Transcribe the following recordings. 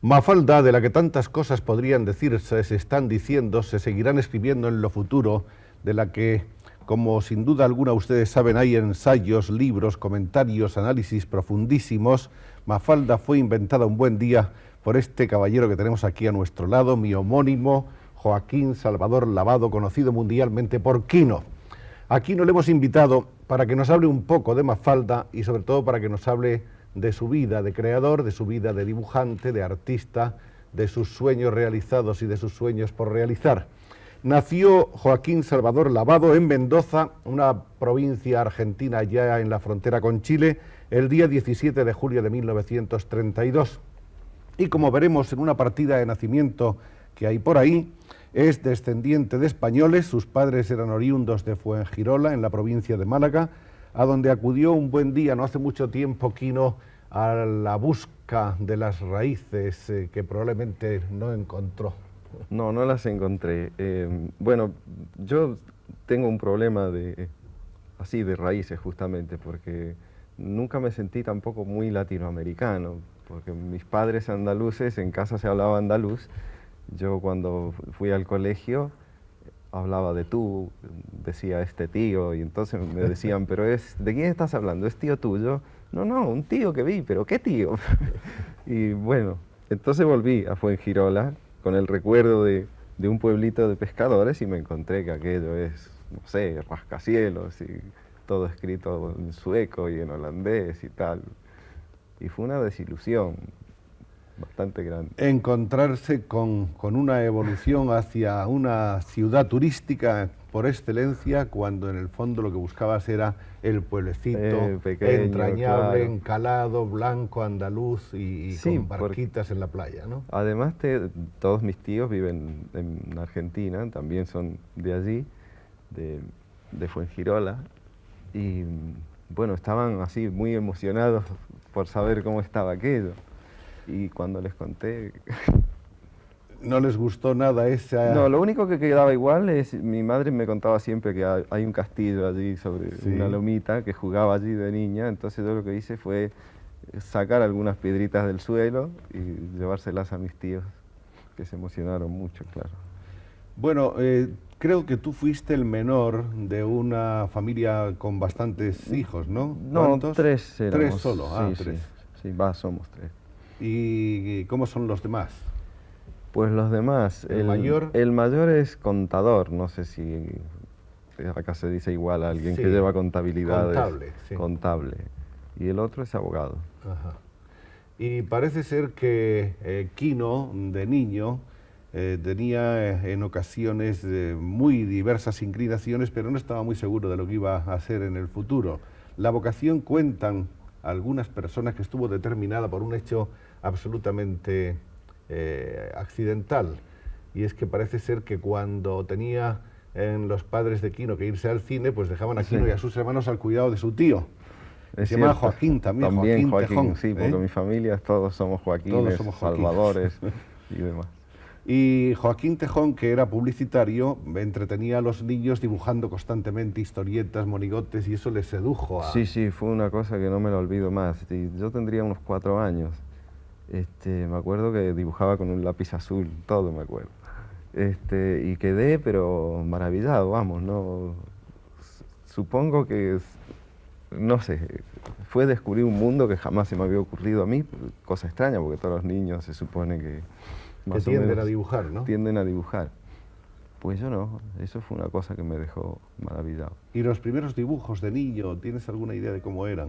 Mafalda, de la que tantas cosas podrían decirse, se están diciendo, se seguirán escribiendo en lo futuro, de la que, como sin duda alguna ustedes saben, hay ensayos, libros, comentarios, análisis profundísimos. Mafalda fue inventada un buen día por este caballero que tenemos aquí a nuestro lado, mi homónimo, Joaquín Salvador Lavado, conocido mundialmente por Quino. A Quino le hemos invitado para que nos hable un poco de Mafalda y sobre todo para que nos hable de su vida de creador, de su vida de dibujante, de artista, de sus sueños realizados y de sus sueños por realizar. Nació Joaquín Salvador Lavado en Mendoza, una provincia argentina ya en la frontera con Chile, el día 17 de julio de 1932. Y como veremos en una partida de nacimiento que hay por ahí, es descendiente de españoles. Sus padres eran oriundos de Fuengirola, en la provincia de Málaga, a donde acudió un buen día, no hace mucho tiempo, Quino, a la busca de las raíces que probablemente no encontró. No, no las encontré. Bueno, yo tengo un problema así de raíces justamente, porque nunca me sentí tampoco muy latinoamericano, porque mis padres andaluces, en casa se hablaba andaluz. Yo cuando fui al colegio hablaba de tú, decía este tío, y entonces me decían, pero ¿de quién estás hablando? ¿Es tío tuyo? No, no, un tío que vi, pero ¿qué tío? Y bueno, entonces volví a Fuengirola con el recuerdo de un pueblito de pescadores y me encontré que aquello es, no sé, rascacielos y todo escrito en sueco y en holandés y tal. Y fue una desilusión bastante grande. Encontrarse con una evolución hacia una ciudad turística por excelencia, cuando en el fondo lo que buscabas era el pueblecito pequeño, entrañable, claro, encalado, blanco, andaluz y sí, con barquitas en la playa, ¿no? Además, todos mis tíos viven en Argentina, también son de allí, de Fuengirola, y bueno, estaban así muy emocionados por saber cómo estaba aquello. Y cuando les conté... ¿No les gustó nada esa...? No, lo único que quedaba igual es, mi madre me contaba siempre que hay un castillo allí sobre una lomita, que jugaba allí de niña, entonces yo lo que hice fue sacar algunas piedritas del suelo y llevárselas a mis tíos, que se emocionaron mucho, claro. Bueno, creo que tú fuiste el menor de una familia con bastantes hijos, ¿no? No, ¿Cuántos? tres éramos. Tres solo, Sí, tres. Sí, somos tres. ¿Y cómo son los demás? Pues los demás, ¿El mayor? El mayor es contador, no sé si acá se dice igual a alguien que lleva contabilidades. Contable, sí. Contable. Y el otro es abogado. Ajá. Y parece ser que Quino, de niño, tenía en ocasiones muy diversas inclinaciones, pero no estaba muy seguro de lo que iba a hacer en el futuro. La vocación, cuentan algunas personas, que estuvo determinada por un hecho absolutamente accidental, y es que parece ser que cuando tenía los padres de Quino que irse al cine, pues dejaban a Quino y a sus hermanos al cuidado de su tío. Se llama Joaquín también, Joaquín Tejón. Sí, porque mi familia todos somos Joaquines, todos somos Joaquines, Salvadores y demás. Y Joaquín Tejón, que era publicitario, entretenía a los niños dibujando constantemente historietas, monigotes, y eso les sedujo a... Sí, fue una cosa que no me la olvido más. Yo tendría unos 4 años. Me acuerdo que dibujaba con un lápiz azul, todo me acuerdo. Y quedé, pero maravillado, vamos, ¿no? Supongo que, no sé, fue descubrir un mundo que jamás se me había ocurrido a mí, cosa extraña, porque todos los niños se supone que más que tienden a dibujar, ¿no? Tienden a dibujar. Pues yo no, eso fue una cosa que me dejó maravillado. ¿Y los primeros dibujos de niño, tienes alguna idea de cómo eran?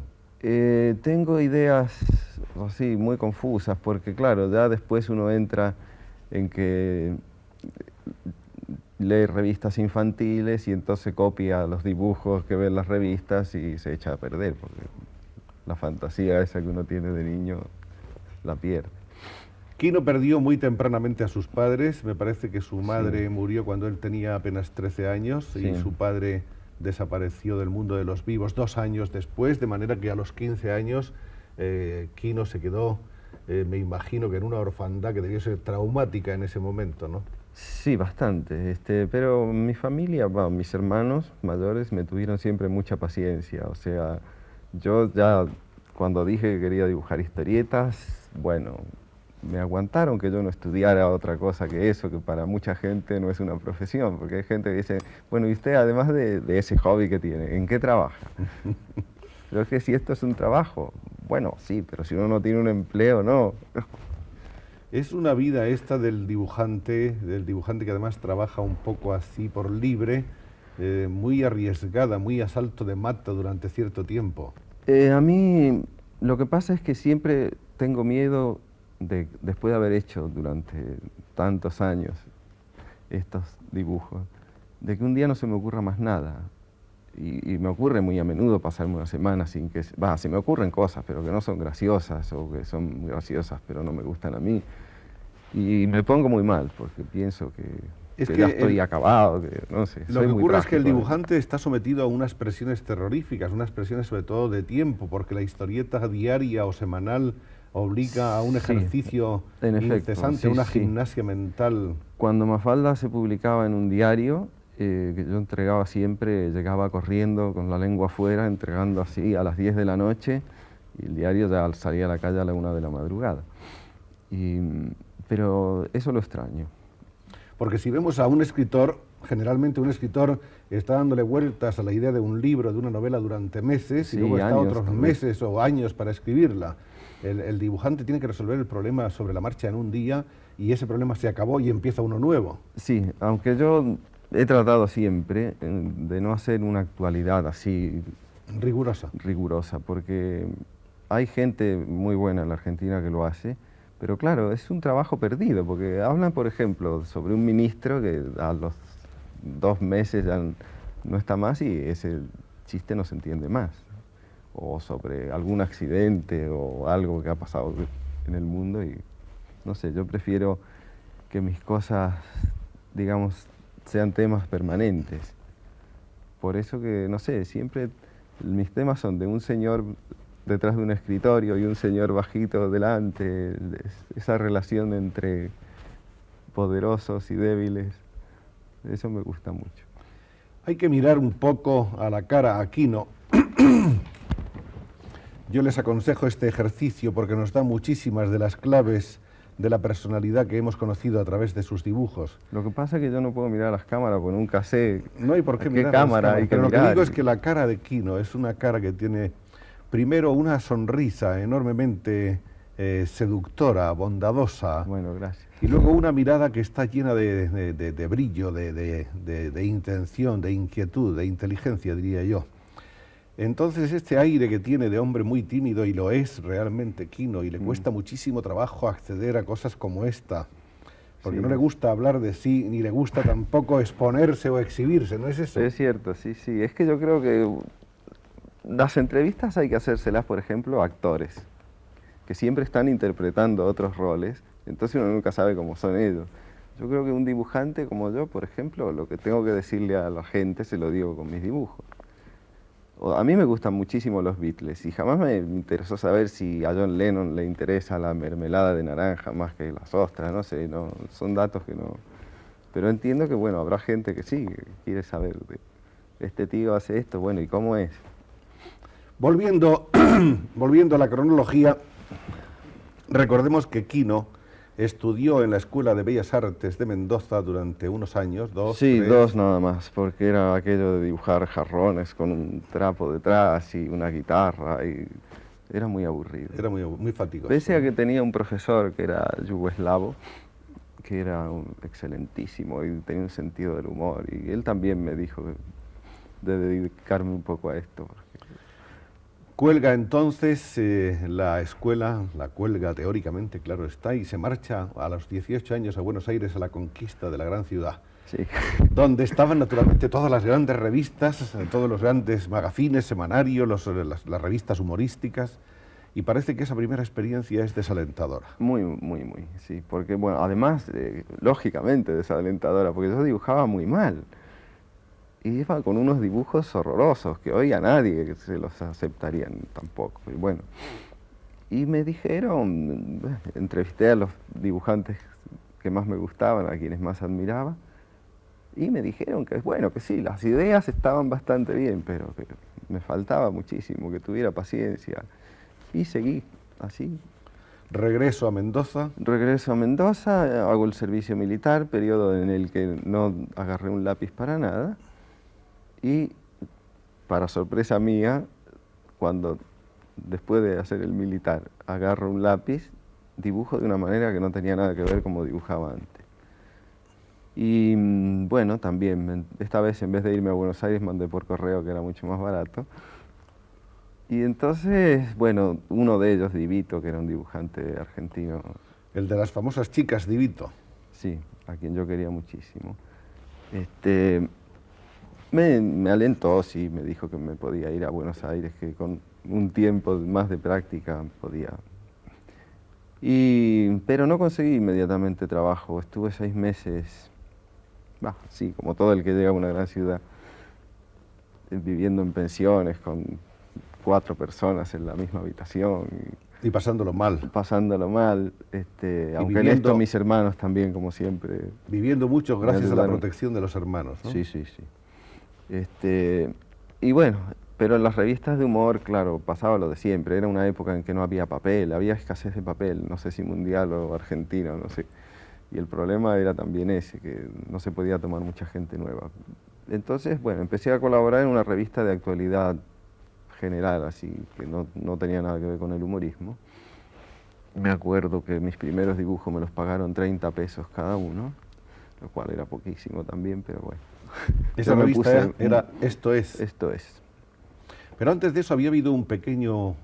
Tengo ideas así muy confusas, porque claro, ya después uno entra en que lee revistas infantiles y entonces copia los dibujos que ve en las revistas y se echa a perder, porque la fantasía esa que uno tiene de niño la pierde. Quino perdió muy tempranamente a sus padres. Me parece que su madre murió cuando él tenía apenas 13 años y su padre desapareció del mundo de los vivos 2 años después, de manera que a los 15 años Quino se quedó, me imagino que en una orfandad que debió ser traumática en ese momento, ¿no? Sí, bastante, pero mi familia, bueno, mis hermanos mayores me tuvieron siempre mucha paciencia, o sea, yo ya cuando dije que quería dibujar historietas, bueno, me aguantaron que yo no estudiara otra cosa que eso, que para mucha gente no es una profesión, porque hay gente que dice, bueno, ¿y usted además de ese hobby que tiene, en qué trabaja? Pero es que si esto es un trabajo, bueno, sí, pero si uno no tiene un empleo, no. Es una vida esta del dibujante que además trabaja un poco así por libre, muy arriesgada, muy a salto de mata durante cierto tiempo. A mí lo que pasa es que siempre tengo miedo después de haber hecho durante tantos años estos dibujos, de que un día no se me ocurra más nada. Y me ocurre muy a menudo pasarme una semana sin que... se me ocurren cosas, pero que no son graciosas, o que son graciosas, pero no me gustan a mí. Y me pongo muy mal, porque pienso que ya estoy acabado, que no sé. Lo que ocurre es que el dibujante está sometido a unas presiones terroríficas, unas presiones sobre todo de tiempo, porque la historieta diaria o semanal obliga a un ejercicio incesante, a una gimnasia mental. Cuando Mafalda se publicaba en un diario, que yo entregaba siempre, llegaba corriendo con la lengua afuera, entregando así a las 10 de la noche, y el diario ya salía a la calle a la 1 de la madrugada. Pero eso lo extraño. Porque si vemos a un escritor, generalmente un escritor está dándole vueltas a la idea de un libro, de una novela durante meses, y luego está otros meses o años para escribirla. El dibujante tiene que resolver el problema sobre la marcha en un día, y ese problema se acabó y empieza uno nuevo. Sí, aunque yo he tratado siempre de no hacer una actualidad así... Rigurosa, porque hay gente muy buena en la Argentina que lo hace, pero claro, es un trabajo perdido, porque hablan, por ejemplo, sobre un ministro que a los 2 meses ya no está más y ese chiste no se entiende más. O sobre algún accidente o algo que ha pasado en el mundo y no sé, yo prefiero que mis cosas, digamos, sean temas permanentes. Por eso que, no sé, siempre mis temas son de un señor detrás de un escritorio y un señor bajito delante, esa relación entre poderosos y débiles, eso me gusta mucho. Hay que mirar un poco a la cara a Quino. Yo les aconsejo este ejercicio porque nos da muchísimas de las claves de la personalidad que hemos conocido a través de sus dibujos. Lo que pasa es que yo no puedo mirar las cámaras porque nunca sé no hay por qué mirar cámara hay que pero mirar. Lo que digo es que la cara de Quino es una cara que tiene primero una sonrisa enormemente seductora, bondadosa. Bueno, gracias. Y luego una mirada que está llena de brillo, de intención, de inquietud, de inteligencia, diría yo. Entonces este aire que tiene de hombre muy tímido, y lo es realmente Quino, y le cuesta muchísimo trabajo acceder a cosas como esta, porque no le gusta hablar de sí, ni le gusta tampoco exponerse o exhibirse, ¿no es eso? Es cierto, sí, sí. Es que yo creo que las entrevistas hay que hacérselas, por ejemplo, a actores, que siempre están interpretando otros roles, entonces uno nunca sabe cómo son ellos. Yo creo que un dibujante como yo, por ejemplo, lo que tengo que decirle a la gente se lo digo con mis dibujos. A mí me gustan muchísimo los Beatles y jamás me interesó saber si a John Lennon le interesa la mermelada de naranja más que las ostras, no sé, no, son datos que no... Pero entiendo que, bueno, habrá gente que sí, que quiere saber, este tío hace esto, bueno, ¿y cómo es? Volviendo a la cronología, recordemos que Quino estudió en la Escuela de Bellas Artes de Mendoza durante unos años, 2, Sí, 3... 2 nada más, porque era aquello de dibujar jarrones con un trapo detrás y una guitarra, y era muy aburrido. Era muy fatigoso. Pese a que tenía un profesor que era yugoslavo, que era excelentísimo y tenía un sentido del humor, y él también me dijo de dedicarme un poco a esto. Cuelga entonces la escuela, la cuelga teóricamente, claro está, y se marcha a los 18 años a Buenos Aires a la conquista de la gran ciudad. Sí. Donde estaban naturalmente todas las grandes revistas, todos los grandes magazines, semanarios, las revistas humorísticas, y parece que esa primera experiencia es desalentadora. Muy, sí, porque bueno, además, lógicamente desalentadora, porque yo dibujaba muy mal. Y iba con unos dibujos horrorosos que hoy a nadie se los aceptarían tampoco. Y bueno, y me dijeron, entrevisté a los dibujantes que más me gustaban, a quienes más admiraba, y me dijeron que bueno, que sí, las ideas estaban bastante bien, pero que me faltaba muchísimo, que tuviera paciencia. Y seguí así. Regreso a Mendoza. Regreso a Mendoza, hago el servicio militar, periodo en el que no agarré un lápiz para nada. Y, para sorpresa mía, cuando después de hacer el militar agarro un lápiz, dibujo de una manera que no tenía nada que ver como dibujaba antes. Y bueno, también, esta vez en vez de irme a Buenos Aires mandé por correo, que era mucho más barato. Y entonces, bueno, uno de ellos, Divito, que era un dibujante argentino. El de las famosas chicas, Divito. Sí, a quien yo quería muchísimo. Me alentó, sí, me dijo que me podía ir a Buenos Aires, que con un tiempo más de práctica podía. Pero no conseguí inmediatamente trabajo, estuve 6 meses, sí, como todo el que llega a una gran ciudad, viviendo en pensiones con 4 personas en la misma habitación. Y pasándolo mal. Pasándolo mal, aunque en esto mis hermanos también, como siempre. Viviendo mucho gracias a la protección de los hermanos, ¿no? Sí, sí, sí. Y bueno, pero en las revistas de humor, claro, pasaba lo de siempre. Era una época en que no había papel, había escasez de papel, no sé si mundial o argentino, no sé. Y el problema era también ese, que no se podía tomar mucha gente nueva. Entonces, bueno, empecé a colaborar en una revista de actualidad general, así, que no tenía nada que ver con el humorismo. Me acuerdo que mis primeros dibujos me los pagaron 30 pesos cada uno, lo cual era poquísimo también, pero bueno. Esa revista era Esto es. Esto es. Pero antes de eso había habido un pequeño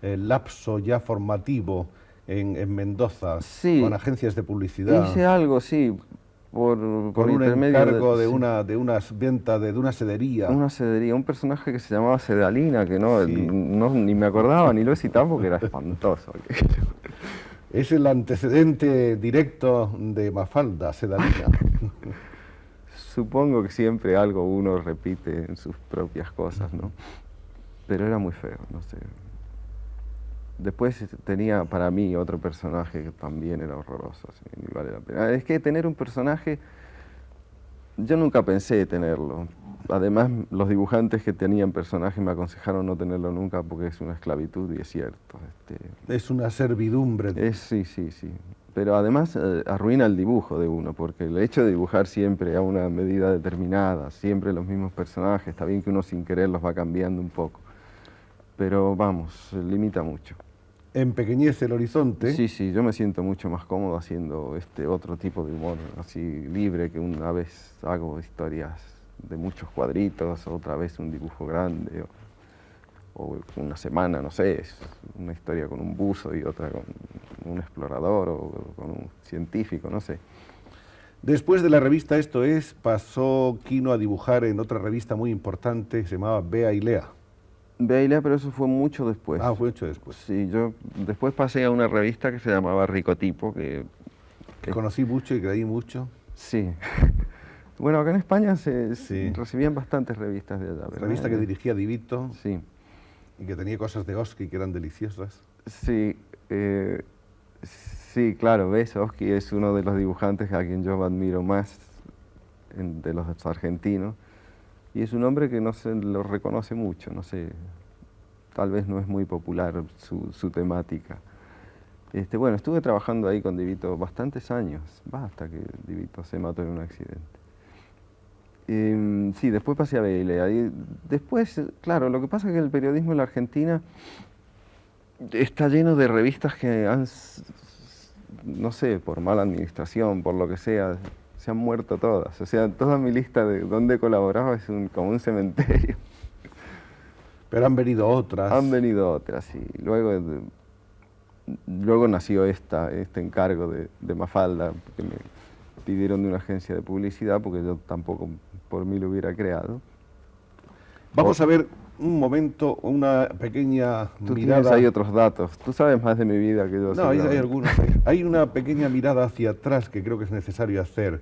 lapso ya formativo en Mendoza, sí, con agencias de publicidad. Hice algo, sí, por un encargo de una venta de una sedería. Una sedería, un personaje que se llamaba Sedalina, que ni me acordaba ni lo citaba porque era espantoso. Es el antecedente directo de Mafalda, Sedalina. Supongo que siempre algo uno repite en sus propias cosas, ¿no? Pero era muy feo, no sé. Después tenía para mí otro personaje que también era horroroso, así, ni vale la pena. Es que tener un personaje, yo nunca pensé tenerlo. Además, los dibujantes que tenían personajes me aconsejaron no tenerlo nunca porque es una esclavitud, y es cierto. Es una servidumbre. Sí, sí, sí. Pero además arruina el dibujo de uno, porque el hecho de dibujar siempre a una medida determinada, siempre los mismos personajes, está bien que uno sin querer los va cambiando un poco, pero vamos, limita mucho. Empequeñece el horizonte. Sí, sí, yo me siento mucho más cómodo haciendo otro tipo de humor, así libre, que una vez hago historias de muchos cuadritos, otra vez un dibujo grande, o una semana, no sé, es una historia con un buzo y otra con un explorador o con un científico, no sé. Después de la revista Esto es, pasó Quino a dibujar en otra revista muy importante que se llamaba Bea y Lea. Bea y Lea, pero eso fue mucho después. Ah, fue mucho después. Sí, yo después pasé a una revista que se llamaba Ricotipo, que conocí mucho y creí mucho. Sí. Bueno, acá en España recibían bastantes revistas de allá, ¿verdad? Revista que dirigía Divito. Sí. Y que tenía cosas de Oski que eran deliciosas. Sí, sí, claro, ves, Oski es uno de los dibujantes a quien yo admiro más de los argentinos. Y es un hombre que no se lo reconoce mucho, no sé, tal vez no es muy popular su temática. Bueno, estuve trabajando ahí con Divito bastantes años, hasta que Divito se mató en un accidente. Sí, después pasé a Bea y Lea. Y después, claro, lo que pasa es que el periodismo en la Argentina está lleno de revistas que han, no sé, por mala administración, por lo que sea, se han muerto todas. O sea, toda mi lista de dónde colaboraba es como un cementerio. Pero han venido otras. Han venido otras, sí. Luego nació este encargo de Mafalda, que me pidieron de una agencia de publicidad, porque yo tampoco por mí lo hubiera creado. Vamos a ver un momento, una pequeña Tú mirada. Tienes ahí otros datos. Tú sabes más de mi vida que yo. No, hay algunos. Hay una pequeña mirada hacia atrás que creo que es necesario hacer.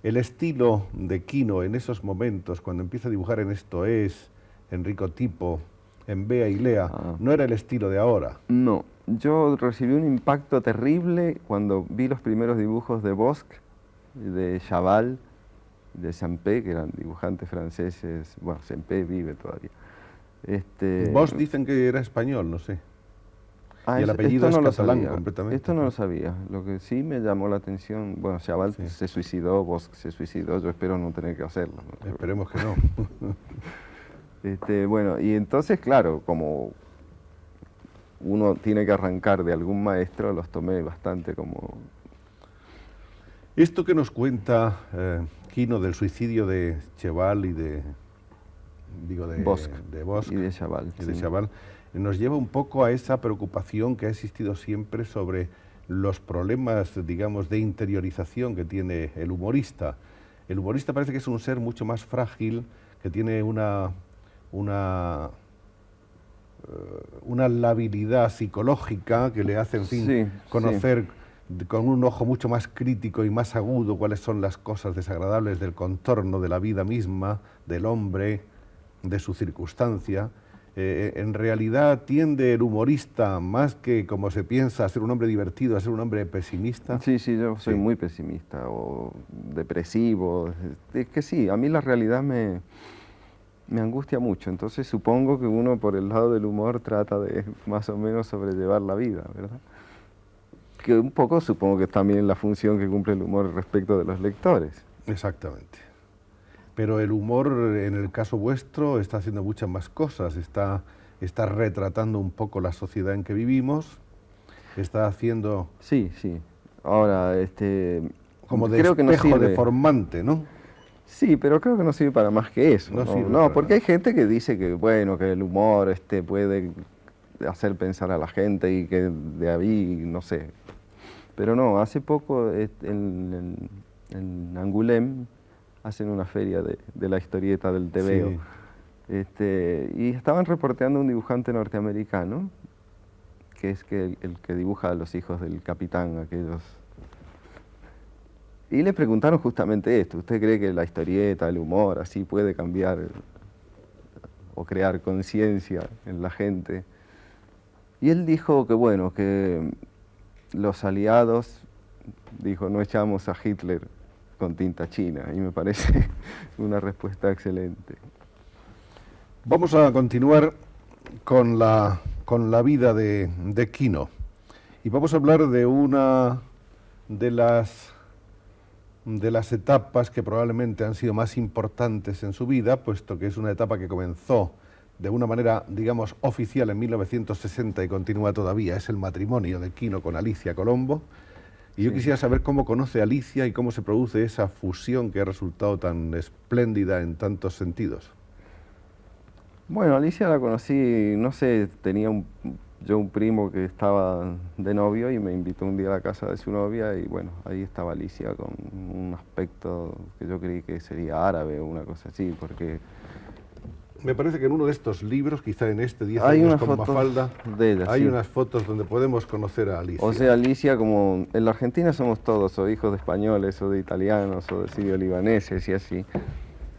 El estilo de Quino en esos momentos, cuando empieza a dibujar en Esto es, en Ricotipo, en Bea y Lea, no era el estilo de ahora. No, yo recibí un impacto terrible cuando vi los primeros dibujos de Bosc, de Chaval, de Sampé, que eran dibujantes franceses. Bueno, Sampé vive todavía. Vos dicen que era español, no sé. y el apellido es esto no lo catalán sabía. completamente. Esto no lo sabía. Lo que sí me llamó la atención, bueno, Chaval Sí. se suicidó, Bosch se suicidó, yo espero no tener que hacerlo, ¿no? Esperemos que no. Bueno, y entonces, claro, como uno tiene que arrancar de algún maestro, los tomé bastante como... Esto que nos cuenta Quino del suicidio de Cheval y Bosch de Bosch y de Chaval. y de Sí. Chaval, nos lleva un poco a esa preocupación que ha existido siempre sobre los problemas, digamos, de interiorización que tiene el humorista. El humorista parece que es un ser mucho más frágil, que tiene una labilidad psicológica que le hace, en fin, Sí, conocer con un ojo mucho más crítico y más agudo cuáles son las cosas desagradables del contorno, de la vida misma, del hombre, de su circunstancia. En realidad tiende el humorista, más que como se piensa, a ser un hombre divertido, a ser un hombre pesimista. Sí, sí, yo soy Sí. muy pesimista o depresivo. Es que sí, a mí la realidad me angustia mucho, entonces supongo que uno por el lado del humor trata de más o menos sobrellevar la vida, ¿verdad? Que un poco supongo que es también la función que cumple el humor respecto de los lectores. Exactamente. Pero el humor, en el caso vuestro, está haciendo muchas más cosas. Está retratando un poco la sociedad en que vivimos, está haciendo Sí, sí. Ahora, como de creo que no espejo sirve. deformante, ¿no? Sí, pero creo que no sirve para más que eso. No No, sirve no, para porque nada. hay gente que dice que, bueno, que el humor puede hacer pensar a la gente y que de ahí, no sé. Pero no, hace poco en Angoulême hacen una feria de la historieta del TVO. Sí. Y estaban reporteando un dibujante norteamericano, que es el que dibuja a los hijos del capitán, aquellos. Y le preguntaron justamente esto, ¿usted cree que la historieta, el humor, así puede cambiar o crear conciencia en la gente? Y él dijo que bueno, que los aliados, dijo, no echamos a Hitler con tinta china, y me parece una respuesta excelente. Vamos a continuar con la vida de Quino. Y vamos a hablar de una de las etapas que probablemente han sido más importantes en su vida, puesto que es una etapa que comenzó de una manera, digamos, oficial en 1960 y continúa todavía. Es el matrimonio de Quino con Alicia Colombo. Y yo quisiera saber cómo conoce a Alicia y cómo se produce esa fusión que ha resultado tan espléndida en tantos sentidos. Bueno, Alicia la conocí, no sé, tenía yo un primo que estaba de novio y me invitó un día a la casa de su novia y bueno, ahí estaba Alicia con un aspecto que yo creí que sería árabe o una cosa así, porque... Me parece que en uno de estos libros, quizá en este 10 Hay años unas con fotos Mafalda, de ella, hay sí. unas fotos donde podemos conocer a Alicia. O sea, Alicia, como en la Argentina somos todos, o hijos de españoles, o de italianos, o de sirio-libaneses y así.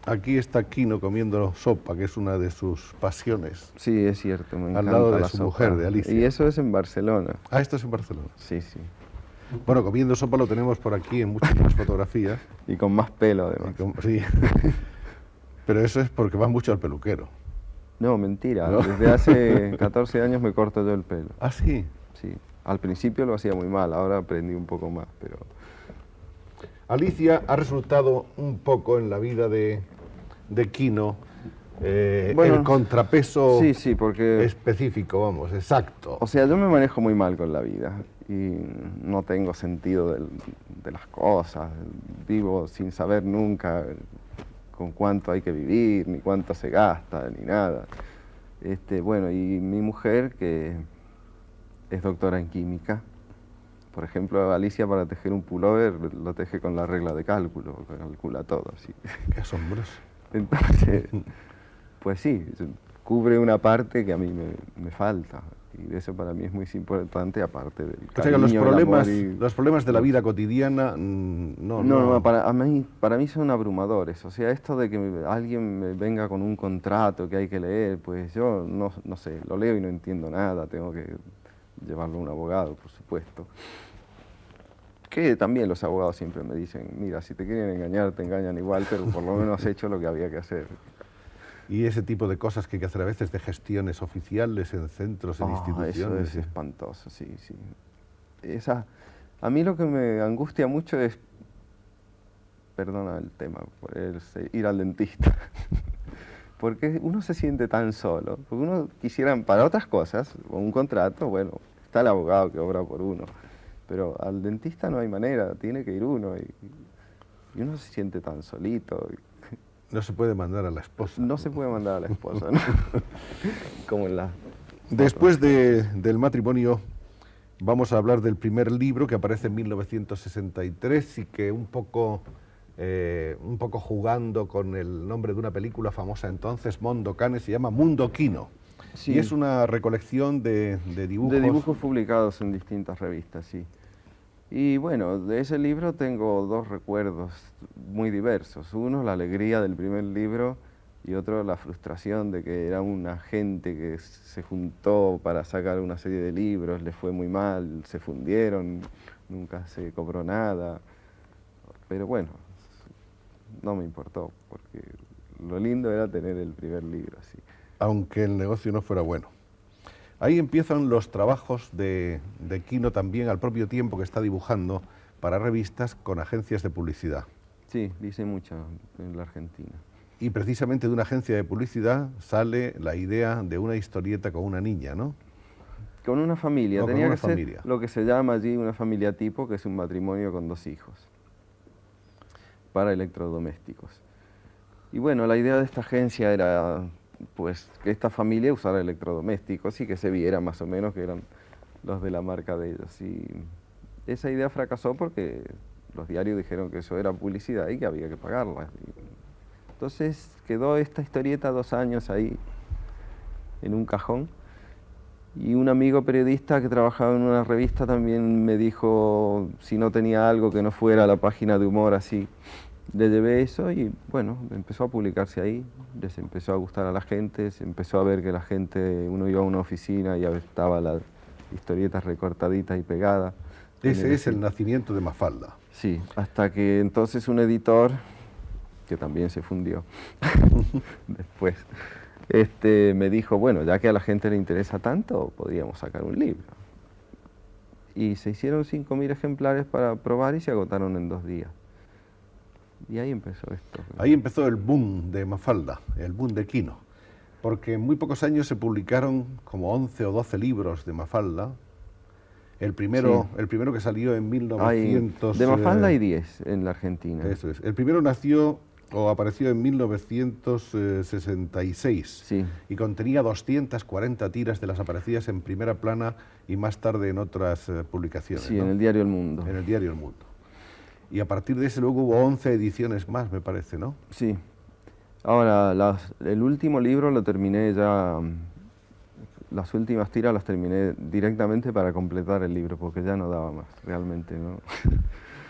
Aquí está Quino comiendo sopa, que es una de sus pasiones. Sí, es cierto, me encanta Al lado de la su sopa. mujer, de Alicia. Y eso es en Barcelona. Ah, esto es en Barcelona. Sí, sí. Bueno, comiendo sopa lo tenemos por aquí en muchas más fotografías. Y con más pelo, además. Sí. Pero eso es porque vas mucho al peluquero. No, mentira. ¿No? Desde hace 14 años me corto yo el pelo. Ah, sí. Sí. Al principio lo hacía muy mal, ahora aprendí un poco más, pero... Alicia ha resultado un poco en la vida de Quino Bueno, el contrapeso sí, sí, porque... específico, vamos, exacto. O sea, yo me manejo muy mal con la vida y no tengo sentido de las cosas. Vivo sin saber nunca con cuánto hay que vivir, ni cuánto se gasta, ni nada. Bueno, y mi mujer, que es doctora en química, por ejemplo, Alicia para tejer un pullover lo teje con la regla de cálculo, calcula todo así. Qué asombroso. Entonces, pues sí, cubre una parte que a mí me falta. Y eso para mí es muy importante, aparte del O sea que los cariño, el amor problemas de la vida cotidiana No, para mí son abrumadores. O sea, esto de que alguien me venga con un contrato que hay que leer, pues yo no sé, lo leo y no entiendo nada, tengo que llevarlo a un abogado, por supuesto. Que también los abogados siempre me dicen, mira, si te quieren engañar, te engañan igual, pero por lo menos has hecho lo que había que hacer. Y ese tipo de cosas que hay que hacer a veces de gestiones oficiales en centros, en instituciones. Eso es espantoso, sí, sí. A mí lo que me angustia mucho es, perdona el tema, ir al dentista. Porque uno se siente tan solo, porque uno quisiera, para otras cosas, o un contrato, bueno, está el abogado que obra por uno, pero al dentista no hay manera, tiene que ir uno, y uno se siente tan solito. No se puede mandar a la esposa. No se puede mandar a la esposa, ¿no? Como en la... Después del matrimonio, vamos a hablar del primer libro que aparece en 1963 y que un poco jugando con el nombre de una película famosa entonces, Mondo Cane, se llama Mundo Kino. Sí. Y es una recolección de dibujos. De dibujos publicados en distintas revistas, sí. Y bueno, de ese libro tengo dos recuerdos muy diversos. Uno, la alegría del primer libro, y otro, la frustración de que era una gente que se juntó para sacar una serie de libros, les fue muy mal, se fundieron, nunca se cobró nada. Pero bueno, no me importó, porque lo lindo era tener el primer libro, así. Aunque el negocio no fuera bueno. Ahí empiezan los trabajos de Kino también al propio tiempo que está dibujando para revistas con agencias de publicidad. Sí, dice mucho en la Argentina. Y precisamente de una agencia de publicidad sale la idea de una historieta con una niña, ¿no? Con una familia. No, tenía con una que familia. ser lo que se llama allí una familia tipo, que es un matrimonio con 2 hijos, para electrodomésticos. Y bueno, la idea de esta agencia era pues que esta familia usara electrodomésticos y que se viera más o menos que eran los de la marca de ellos. Y esa idea fracasó porque los diarios dijeron que eso era publicidad y que había que pagarla. Entonces quedó esta historieta 2 años ahí en un cajón, y un amigo periodista que trabajaba en una revista también me dijo si no tenía algo que no fuera la página de humor así. Le llevé eso y bueno, empezó a publicarse ahí, les empezó a gustar a la gente, se empezó a ver que la gente, uno iba a una oficina y estaba las historietas recortaditas y pegadas. Ese es el nacimiento de Mafalda. Sí, hasta que entonces un editor, que también se fundió después, me dijo, bueno, ya que a la gente le interesa tanto, podríamos sacar un libro. Y se hicieron 5.000 ejemplares para probar y se agotaron en 2 días. Y ahí empezó esto. Ahí empezó el boom de Mafalda, el boom de Kino, porque en muy pocos años se publicaron como 11 o 12 libros de Mafalda. El primero que salió en 1900... de Mafalda hay 10 en la Argentina. Eso es. El primero apareció en 1966, sí, y contenía 240 tiras de las aparecidas en Primera Plana y más tarde en otras publicaciones. Sí, ¿no? en el diario El Mundo. En el diario El Mundo. Y a partir de ese luego hubo 11 ediciones más, me parece, ¿no? Sí. Ahora, el último libro lo terminé ya, las últimas tiras las terminé directamente para completar el libro, porque ya no daba más, realmente, ¿no?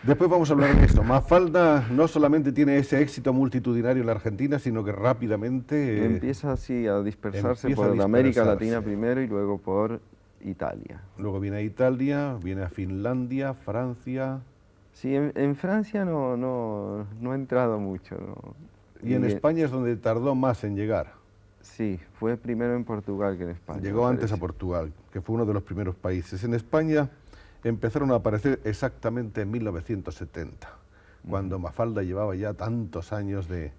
Después vamos a hablar de esto. Mafalda no solamente tiene ese éxito multitudinario en la Argentina, sino que rápidamente... empieza así a dispersarse por América Latina primero y luego por Italia. Luego viene a Italia, viene a Finlandia, Francia... Sí, en Francia no ha entrado mucho, ¿no? Y en España es donde tardó más en llegar. Sí, fue primero en Portugal que en España. Llegó antes a Portugal, que fue uno de los primeros países. En España empezaron a aparecer exactamente en 1970, cuando Mafalda llevaba ya tantos años de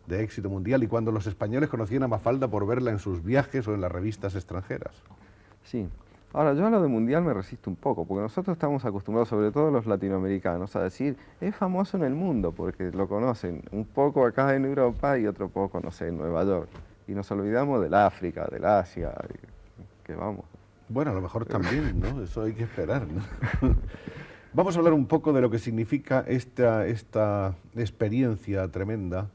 éxito mundial y cuando los españoles conocían a Mafalda por verla en sus viajes o en las revistas extranjeras. Sí. Ahora, yo a lo de mundial me resisto un poco, porque nosotros estamos acostumbrados, sobre todo los latinoamericanos, a decir, es famoso en el mundo, porque lo conocen un poco acá en Europa y otro poco, no sé, en Nueva York. Y nos olvidamos del África, del Asia, que vamos. Bueno, a lo mejor también, ¿no? Eso hay que esperar, ¿no? Vamos a hablar un poco de lo que significa esta experiencia tremenda,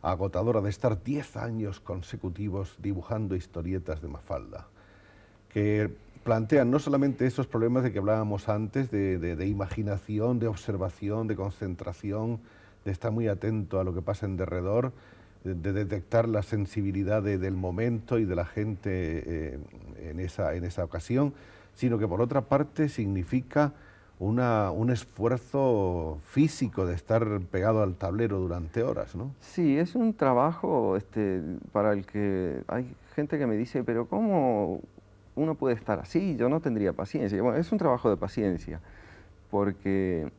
agotadora, de estar 10 años consecutivos dibujando historietas de Mafalda, que plantean no solamente esos problemas de que hablábamos antes, de imaginación, de observación, de concentración, de estar muy atento a lo que pasa en derredor, de detectar la sensibilidad del momento y de la gente en esa ocasión, sino que por otra parte significa un esfuerzo físico de estar pegado al tablero durante horas, ¿no? Sí, es un trabajo para el que hay gente que me dice, pero ¿cómo uno puede estar así? Yo no tendría paciencia. Bueno, es un trabajo de paciencia, porque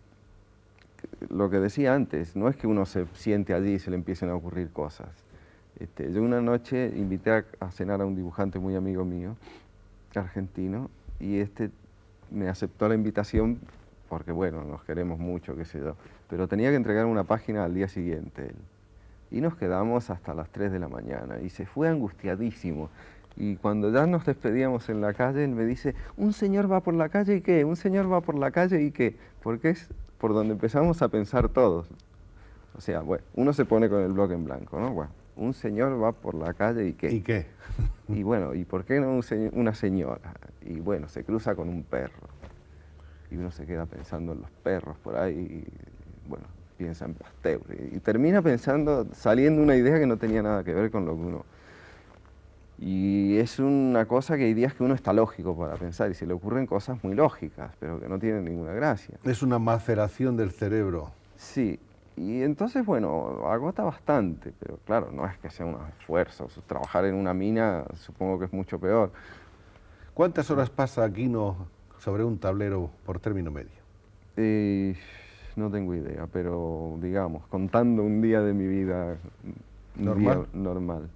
lo que decía antes, no es que uno se siente allí y se le empiecen a ocurrir cosas. Yo una noche invité a cenar a un dibujante muy amigo mío, argentino, y me aceptó la invitación porque, bueno, nos queremos mucho, qué sé yo, pero tenía que entregar una página al día siguiente él. Y nos quedamos hasta las 3 de la mañana y se fue angustiadísimo. Y cuando ya nos despedíamos en la calle, él me dice, un señor va por la calle y qué, un señor va por la calle y qué, porque es por donde empezamos a pensar todos. O sea, bueno, uno se pone con el bloque en blanco, ¿no? Bueno, un señor va por la calle y qué. ¿Y qué? Y bueno, ¿y por qué no una señora? Y bueno, se cruza con un perro. Y uno se queda pensando en los perros por ahí, y bueno, piensa en Pasteur. Y termina pensando, saliendo una idea que no tenía nada que ver con lo que uno... Y es una cosa que hay días que uno está lógico para pensar y se le ocurren cosas muy lógicas, pero que no tienen ninguna gracia. Es una maceración del cerebro. Sí, y entonces, bueno, agota bastante, pero claro, no es que sea un esfuerzo. Trabajar en una mina supongo que es mucho peor. ¿Cuántas horas pasa Aquino sobre un tablero por término medio? No tengo idea, pero digamos, contando un día de mi vida, un ¿Normal? día normal.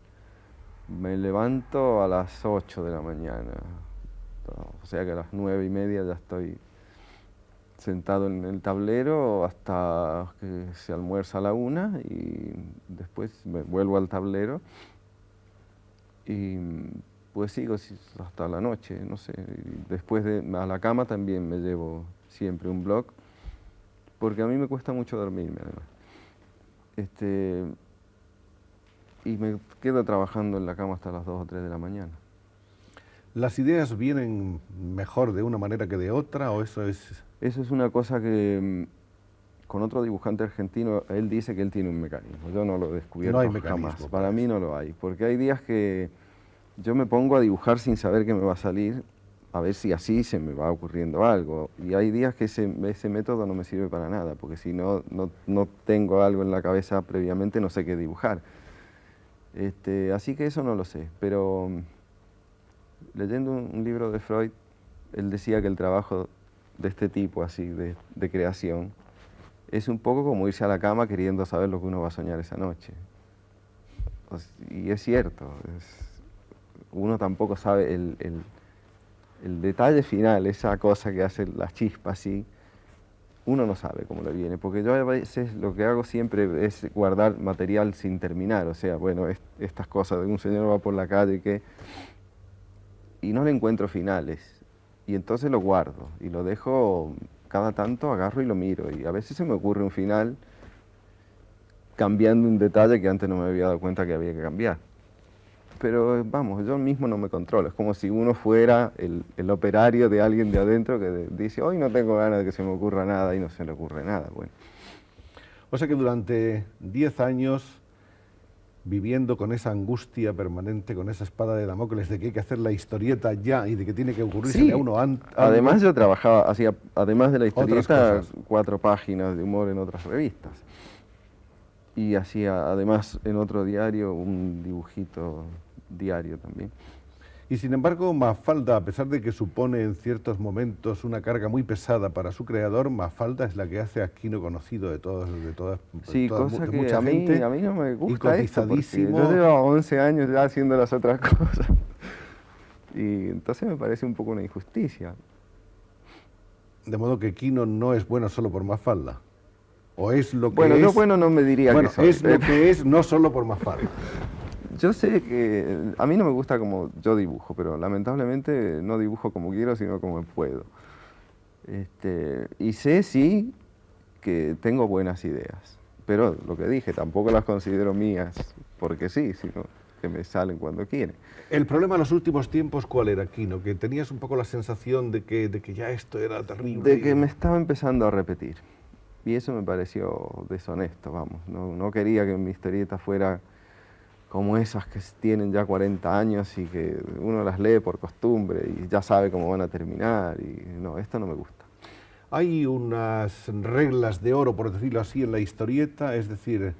Me levanto a las 8 de la mañana, o sea que a las 9:30 ya estoy sentado en el tablero hasta que se almuerza a la 1 y después me vuelvo al tablero y pues sigo hasta la noche, no sé. Y después a la cama también me llevo siempre un blog, porque a mí me cuesta mucho dormirme además. Y me quedo trabajando en la cama hasta las 2 o 3 de la mañana. ¿Las ideas vienen mejor de una manera que de otra o eso es...? Eso es una cosa que con otro dibujante argentino, él dice que él tiene un mecanismo. Yo no lo he descubierto No hay mecanismo jamás. para Para mí eso. no lo hay, porque hay días que yo me pongo a dibujar sin saber qué me va a salir, a ver si así se me va ocurriendo algo. Y hay días que ese método no me sirve para nada, porque si no tengo algo en la cabeza previamente, no sé qué dibujar. Así que eso no lo sé, pero leyendo un libro de Freud, él decía que el trabajo de este tipo, así, de creación, es un poco como irse a la cama queriendo saber lo que uno va a soñar esa noche. Y es cierto, uno tampoco sabe el detalle final, esa cosa que hace la chispa así, uno no sabe cómo le viene, porque yo a veces lo que hago siempre es guardar material sin terminar, o sea, bueno, estas cosas de un señor va por la calle y no le encuentro finales, y entonces lo guardo y lo dejo, cada tanto agarro y lo miro, y a veces se me ocurre un final cambiando un detalle que antes no me había dado cuenta que había que cambiar. Pero vamos, yo mismo no me controlo, es como si uno fuera el operario de alguien de adentro que dice, hoy no tengo ganas de que se me ocurra nada y no se le ocurre nada. Bueno. O sea que durante 10 años, viviendo con esa angustia permanente, con esa espada de Damocles de que hay que hacer la historieta ya y de que tiene que ocurrirse Sí, a uno antes. además yo trabajaba, hacía, además de la historieta, cosas. 4 páginas de humor en otras revistas. Y hacía además en otro diario un dibujito diario también. Y sin embargo, Mafalda, a pesar de que supone en ciertos momentos una carga muy pesada para su creador, Mafalda es la que hace a Aquino conocido de Sí, cosa de que mucha a mí gente, no me y gusta esto, porque cotizadísimo. yo llevo 11 años ya haciendo las otras cosas. Y entonces me parece un poco una injusticia. De modo que Aquino no es bueno solo por Mafalda. O es lo que Bueno, es... yo bueno no me diría bueno, que soy. es lo que es, no solo por Mafalda. Yo sé que a mí no me gusta como yo dibujo, pero lamentablemente no dibujo como quiero, sino como puedo. Y sé, sí, que tengo buenas ideas, pero lo que dije, tampoco las considero mías porque sí, sino que me salen cuando quieren. El problema en los últimos tiempos, ¿cuál era, Aquino? Que tenías un poco la sensación de que ya esto era terrible. De que me estaba empezando a repetir. Y eso me pareció deshonesto, vamos. No quería que mi historieta fuera como esas que tienen ya 40 años y que uno las lee por costumbre y ya sabe cómo van a terminar. Y no, esto no me gusta. Hay unas reglas de oro, por decirlo así, en la historieta, es decir,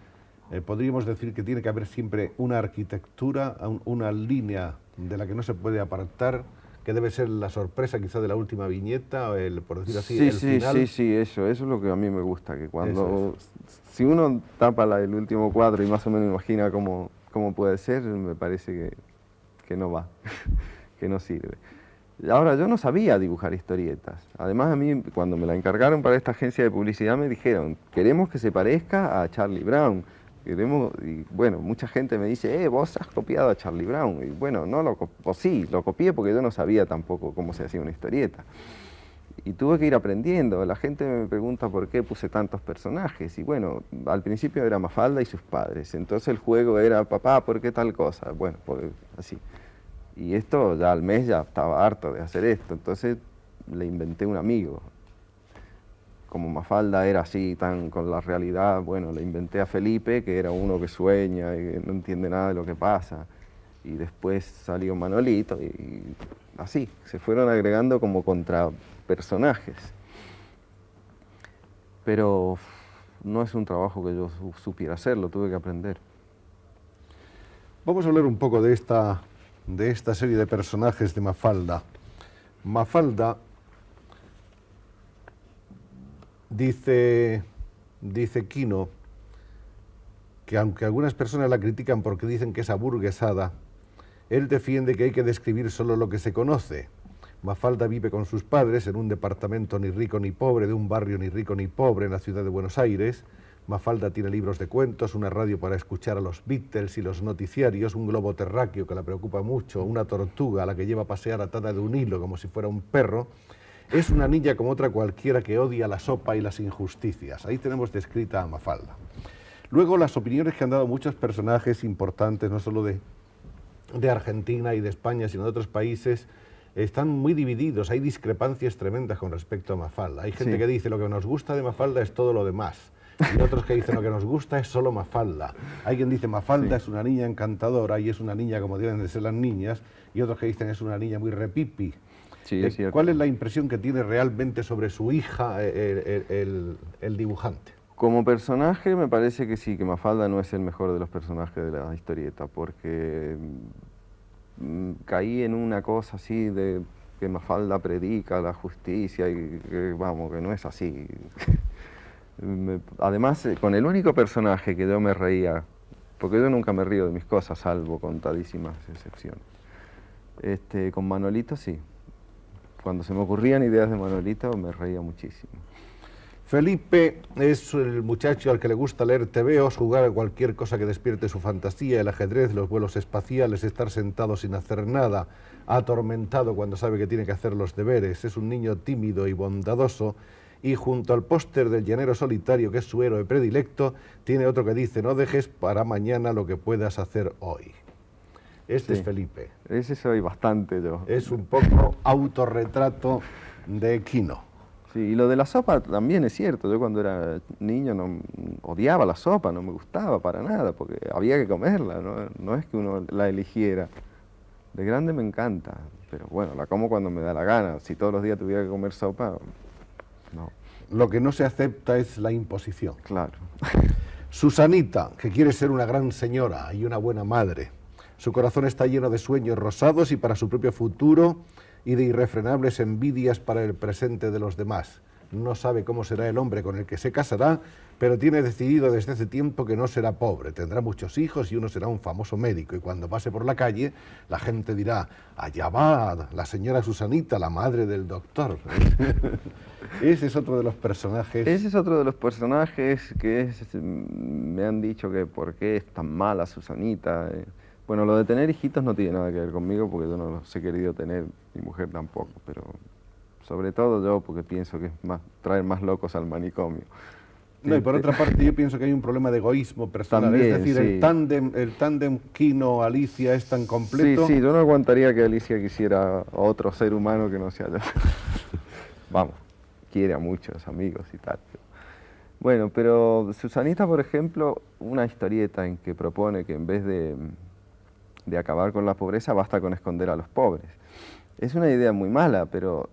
podríamos decir que tiene que haber siempre una arquitectura, una línea de la que no se puede apartar, que debe ser la sorpresa quizá de la última viñeta, o el, por decirlo así, el final. Sí, eso es lo que a mí me gusta, que cuando, si uno tapa el último cuadro y más o menos imagina cómo puede ser, me parece que no va, que no sirve. Ahora, yo no sabía dibujar historietas. Además, a mí, cuando me la encargaron para esta agencia de publicidad, me dijeron, queremos que se parezca a Charlie Brown. Y bueno, mucha gente me dice, vos has copiado a Charlie Brown. Y bueno, sí, lo copié porque yo no sabía tampoco cómo se hacía una historieta. Y tuve que ir aprendiendo. La gente me pregunta por qué puse tantos personajes. Y bueno, al principio era Mafalda y sus padres. Entonces el juego era, papá, ¿por qué tal cosa? Bueno, así. Y esto ya al mes ya estaba harto de hacer esto. Entonces le inventé un amigo. Como Mafalda era así, tan con la realidad, bueno, le inventé a Felipe, que era uno que sueña y que no entiende nada de lo que pasa. Y después salió Manolito y así, se fueron agregando como contrapersonajes. Pero no es un trabajo que yo supiera hacerlo, tuve que aprender. Vamos a hablar un poco de esta serie de personajes de Mafalda. Mafalda dice Quino que aunque algunas personas la critican porque dicen que es aburguesada, él defiende que hay que describir solo lo que se conoce. Mafalda vive con sus padres en un departamento ni rico ni pobre, de un barrio ni rico ni pobre en la ciudad de Buenos Aires. Mafalda tiene libros de cuentos, una radio para escuchar a los Beatles y los noticiarios, un globo terráqueo que la preocupa mucho, una tortuga a la que lleva a pasear atada de un hilo como si fuera un perro. Es una niña como otra cualquiera que odia la sopa y las injusticias. Ahí tenemos descrita a Mafalda. Luego las opiniones que han dado muchos personajes importantes, no solo de Argentina y de España, sino de otros países, están muy divididos. Hay discrepancias tremendas con respecto a Mafalda. Hay gente que dice lo que nos gusta de Mafalda es todo lo demás. Y otros que dicen lo que nos gusta es solo Mafalda. Hay quien dice Mafalda es una niña encantadora y es una niña como deben de ser las niñas, y otros que dicen es una niña muy repipi. Sí, es cierto. ¿Cuál es la impresión que tiene realmente sobre su hija el dibujante? Como personaje me parece que sí, que Mafalda no es el mejor de los personajes de la historieta, porque caí en una cosa así de que Mafalda predica la justicia y que, vamos, que no es así. Además, con el único personaje que yo me reía, porque yo nunca me río de mis cosas, salvo contadísimas excepciones, con Manolito sí. Cuando se me ocurrían ideas de Manolito me reía muchísimo. Felipe es el muchacho al que le gusta leer tebeos, jugar a cualquier cosa que despierte su fantasía, el ajedrez, los vuelos espaciales, estar sentado sin hacer nada, atormentado cuando sabe que tiene que hacer los deberes. Es un niño tímido y bondadoso, y junto al póster del llanero solitario, que es su héroe predilecto, tiene otro que dice: no dejes para mañana lo que puedas hacer hoy. Este es Felipe. Ese soy bastante yo. Es un poco autorretrato de Quino. Sí, y lo de la sopa también es cierto. Yo cuando era niño odiaba la sopa, no me gustaba para nada, porque había que comerla, no es que uno la eligiera. De grande me encanta, pero bueno, la como cuando me da la gana. Si todos los días tuviera que comer sopa, no. Lo que no se acepta es la imposición. Claro. Susanita, que quiere ser una gran señora y una buena madre. Su corazón está lleno de sueños rosados y para su propio futuro, y de irrefrenables envidias para el presente de los demás. No sabe cómo será el hombre con el que se casará, pero tiene decidido desde hace tiempo que no será pobre. Tendrá muchos hijos y uno será un famoso médico. Y cuando pase por la calle, la gente dirá: allá va la señora Susanita, la madre del doctor. Ese es otro de los personajes. Ese es otro de los personajes que me han dicho que por qué es tan mala Susanita. Bueno, lo de tener hijitos no tiene nada que ver conmigo porque yo no los he querido tener, mi mujer tampoco, pero sobre todo yo porque pienso que es traer más locos al manicomio. No, y por otra parte yo pienso que hay un problema de egoísmo personal, también, es decir, sí. el tándem Quino-Alicia es tan completo. Sí, yo no aguantaría que Alicia quisiera a otro ser humano que no sea yo. Vamos, quiere a muchos amigos y tal. Bueno, pero Susanita, por ejemplo, una historieta en que propone que en vez de acabar con la pobreza, basta con esconder a los pobres. Es una idea muy mala, pero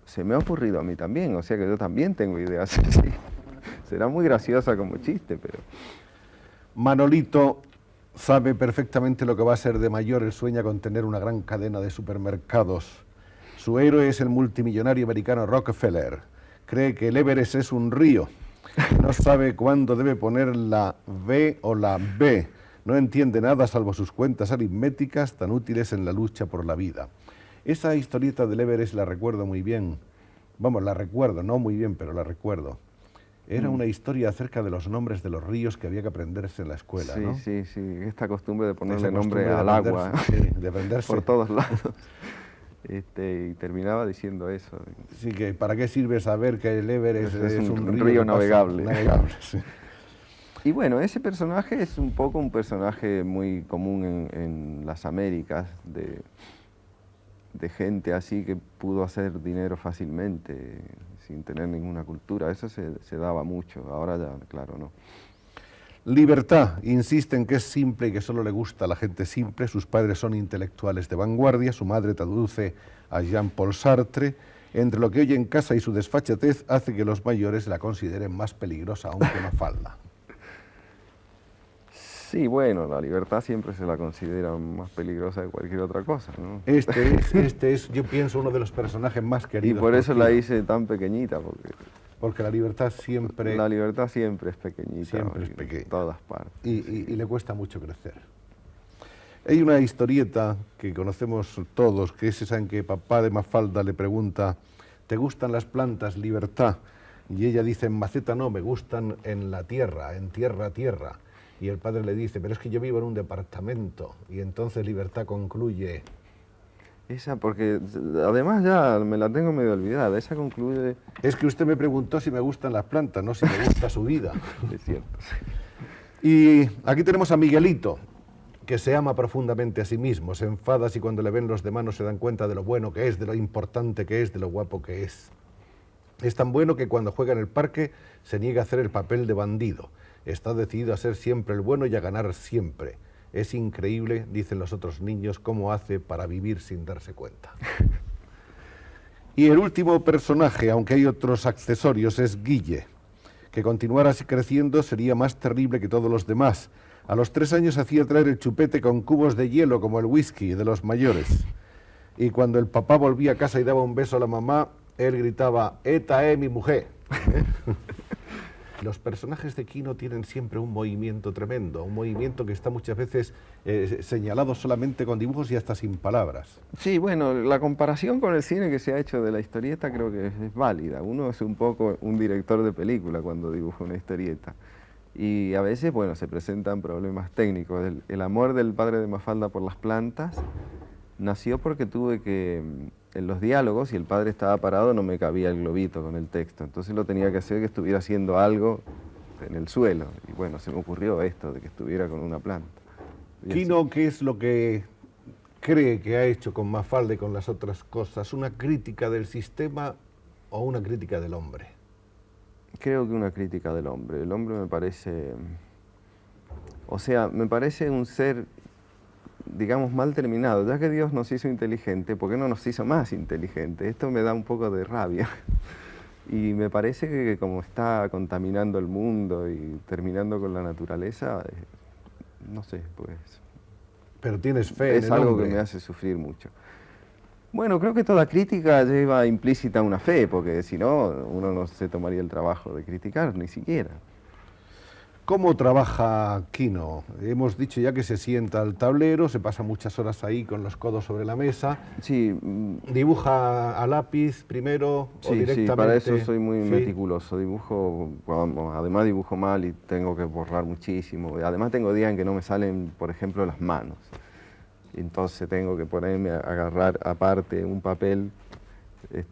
se me ha ocurrido a mí también, o sea que yo también tengo ideas así. Será muy graciosa como chiste, pero... Manolito sabe perfectamente lo que va a ser de mayor. Él sueña con tener una gran cadena de supermercados. Su héroe es el multimillonario americano Rockefeller. Cree que el Everest es un río. No sabe cuándo debe poner la V o la B. No entiende nada salvo sus cuentas aritméticas tan útiles en la lucha por la vida. Esa historieta del Everest la recuerdo muy bien. Vamos, la recuerdo, no muy bien, pero la recuerdo. Era una historia acerca de los nombres de los ríos que había que aprenderse en la escuela, Sí, ¿no? sí, sí, esta costumbre de ponerle Esa nombre costumbre de al agua aprenderse, sí, de aprenderse. por todos lados. Y terminaba diciendo eso. Sí, que ¿para qué sirve saber que el Everest es un río que pasa navegable? navegable, sí. Y bueno, ese personaje es un poco un personaje muy común en las Américas, de gente así que pudo hacer dinero fácilmente, sin tener ninguna cultura. Eso se daba mucho, ahora ya, claro, no. Libertad, insiste en que es simple y que solo le gusta a la gente simple. Sus padres son intelectuales de vanguardia, su madre traduce a Jean-Paul Sartre. Entre lo que oye en casa y su desfachatez hace que los mayores la consideren más peligrosa aún que Mafalda. Sí, bueno, la libertad siempre se la considera más peligrosa que cualquier otra cosa, ¿no? Este es, yo pienso, uno de los personajes más Y queridos. por eso la hice tan pequeñita, porque la libertad siempre... La libertad siempre es pequeñita. Siempre es pequeña. En todas partes. Y le cuesta mucho crecer. Hay una historieta que conocemos todos, que es esa en que papá de Mafalda le pregunta: ¿te gustan las plantas, Libertad? Y ella dice: en maceta no, me gustan en la tierra, en tierra. Y el padre le dice: pero es que yo vivo en un departamento. Y entonces Libertad concluye... Esa, porque además ya me la tengo medio olvidada, esa concluye... Es que usted me preguntó si me gustan las plantas, no si me gusta su vida. Es cierto. Y aquí tenemos a Miguelito, que se ama profundamente a sí mismo, se enfada si cuando le ven los demás no se dan cuenta de lo bueno que es, de lo importante que es, de lo guapo que es. Es tan bueno que cuando juega en el parque se niega a hacer el papel de bandido. Está decidido a ser siempre el bueno y a ganar siempre. Es increíble, dicen los otros niños, cómo hace para vivir sin darse cuenta. Y el último personaje, aunque hay otros accesorios, es Guille. Que continuara así creciendo sería más terrible que todos los demás. A los 3 años hacía traer el chupete con cubos de hielo, como el whisky de los mayores. Y cuando el papá volvía a casa y daba un beso a la mamá, él gritaba: «Eta mi mujer». Los personajes de Quino tienen siempre un movimiento tremendo, un movimiento que está muchas veces señalado solamente con dibujos y hasta sin palabras. Sí, bueno, la comparación con el cine que se ha hecho de la historieta creo que es válida. Uno es un poco un director de película cuando dibuja una historieta. Y a veces, bueno, se presentan problemas técnicos. El amor del padre de Mafalda por las plantas nació porque tuve que... En los diálogos, si el padre estaba parado, no me cabía el globito con el texto. Entonces lo tenía que hacer que estuviera haciendo algo en el suelo. Y bueno, se me ocurrió esto, de que estuviera con una planta. Quino, ¿qué es lo que cree que ha hecho con Mafalda y con las otras cosas? ¿Una crítica del sistema o una crítica del hombre? Creo que una crítica del hombre. El hombre me parece... O sea, me parece un ser, digamos, mal terminado. Ya que Dios nos hizo inteligente, ¿por qué no nos hizo más inteligente? Esto me da un poco de rabia. Y me parece que como está contaminando el mundo y terminando con la naturaleza, no sé, pues... Pero tienes fe en el hombre. Es algo que me hace sufrir mucho. Bueno, creo que toda crítica lleva implícita una fe, porque si no, uno no se tomaría el trabajo de criticar, ni siquiera. ¿Cómo trabaja Quino? Hemos dicho ya que se sienta al tablero, se pasa muchas horas ahí con los codos sobre la mesa. Sí. ¿Dibuja a lápiz primero o directamente? Sí, para eso soy muy meticuloso. Dibujo, además dibujo mal y tengo que borrar muchísimo. Además tengo días en que no me salen, por ejemplo, las manos. Entonces tengo que ponerme a agarrar aparte un papel,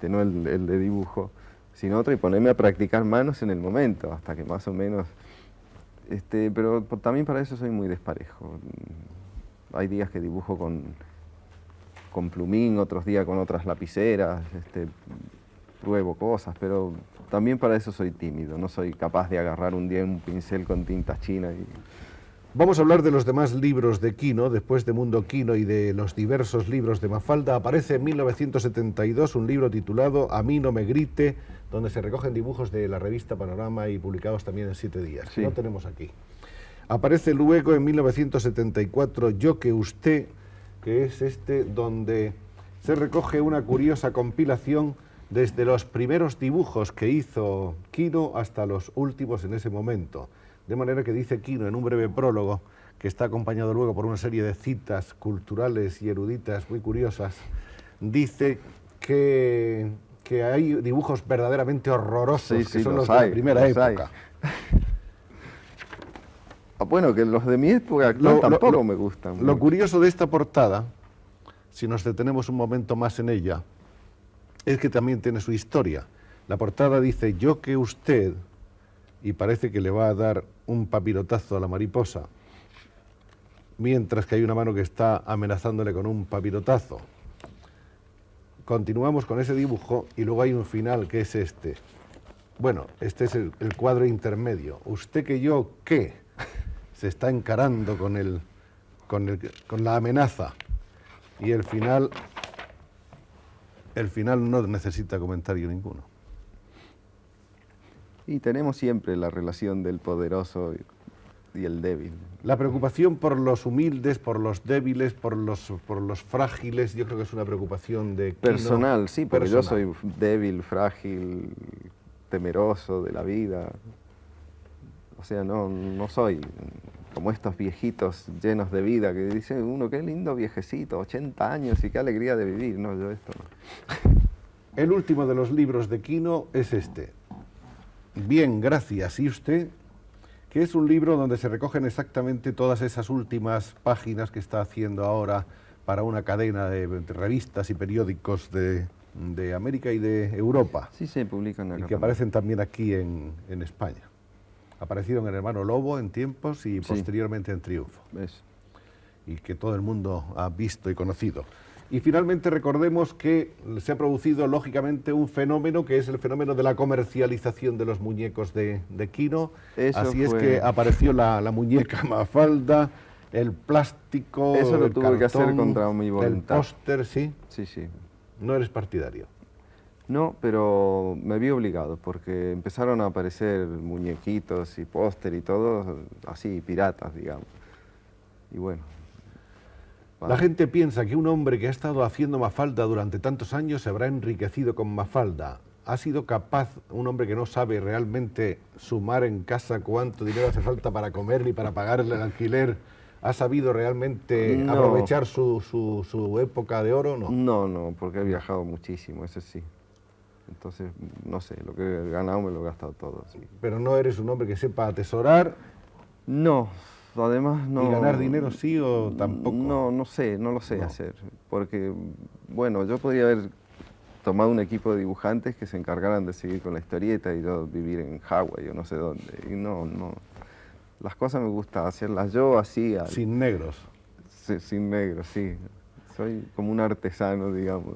no el de dibujo, sino otro, y ponerme a practicar manos en el momento, hasta que más o menos... pero también para eso soy muy desparejo. Hay días que dibujo con plumín, otros días con otras lapiceras, pruebo cosas, pero también para eso soy tímido. No soy capaz de agarrar un día un pincel con tinta china Vamos a hablar de los demás libros de Quino. Después de Mundo Quino y de los diversos libros de Mafalda, aparece en 1972 un libro titulado A mí no me grite, donde se recogen dibujos de la revista Panorama y publicados también en 7 días. Sí. No tenemos aquí. Aparece luego en 1974 Yo que usted, que es este, donde se recoge una curiosa compilación desde los primeros dibujos que hizo Quino hasta los últimos en ese momento. De manera que dice Quino en un breve prólogo, que está acompañado luego por una serie de citas culturales y eruditas muy curiosas, dice que hay dibujos verdaderamente horrorosos, que son los de la primera época. Bueno, que los de mi época tampoco me gustan. Lo curioso de esta portada, si nos detenemos un momento más en ella, es que también tiene su historia. La portada dice, yo que usted, y parece que le va a dar un papirotazo a la mariposa, mientras que hay una mano que está amenazándole con un papirotazo. Continuamos con ese dibujo y luego hay un final que es este. Bueno, este es el cuadro intermedio. Usted que yo, ¿qué? Se está encarando con la amenaza. Y el final no necesita comentario ninguno. Y tenemos siempre la relación del poderoso y el débil. La preocupación por los humildes, por los débiles, por los frágiles, yo creo que es una preocupación de Quino. Personal, sí, porque yo personal. soy débil, frágil, temeroso de la vida. O sea, no soy como estos viejitos llenos de vida que dicen uno, qué lindo viejecito, 80 años y qué alegría de vivir. No, yo esto no. El último de los libros de Quino es este. Bien, gracias. ¿Y usted? Que es un libro donde se recogen exactamente todas esas últimas páginas que está haciendo ahora para una cadena de revistas y periódicos de América y de Europa. Sí, se publican acá. Y que aparecen también aquí en España. Aparecieron en Hermano Lobo en tiempos y posteriormente en Triunfo. ¿Ves? Y que todo el mundo ha visto y conocido. Y finalmente recordemos que se ha producido lógicamente un fenómeno que es el fenómeno de la comercialización de los muñecos de Quino. Así es que apareció la muñeca Mafalda, el plástico, eso lo el tuve cartón, que hacer contra mi voluntad. el póster, ¿sí? Sí, sí. No eres partidario. No, pero me vi obligado porque empezaron a aparecer muñequitos y póster y todo así, piratas, digamos. Y bueno. La gente piensa que un hombre que ha estado haciendo Mafalda durante tantos años se habrá enriquecido con Mafalda. ¿Ha sido capaz un hombre que no sabe realmente sumar en casa cuánto dinero hace falta para comer ni para pagarle el alquiler? ¿Ha sabido realmente aprovechar su época de oro? No. No, porque he viajado muchísimo, eso sí. Entonces, no sé, lo que he ganado me lo he gastado todo. Sí. Pero no eres un hombre que sepa atesorar. No. Además no... ¿Y ganar dinero sí o tampoco? No lo sé hacer, porque, bueno, yo podría haber tomado un equipo de dibujantes que se encargaran de seguir con la historieta y yo vivir en Hawái o no sé dónde, y no, las cosas me gusta hacerlas yo así. Sin negros. Sin negros, sí, soy como un artesano, digamos.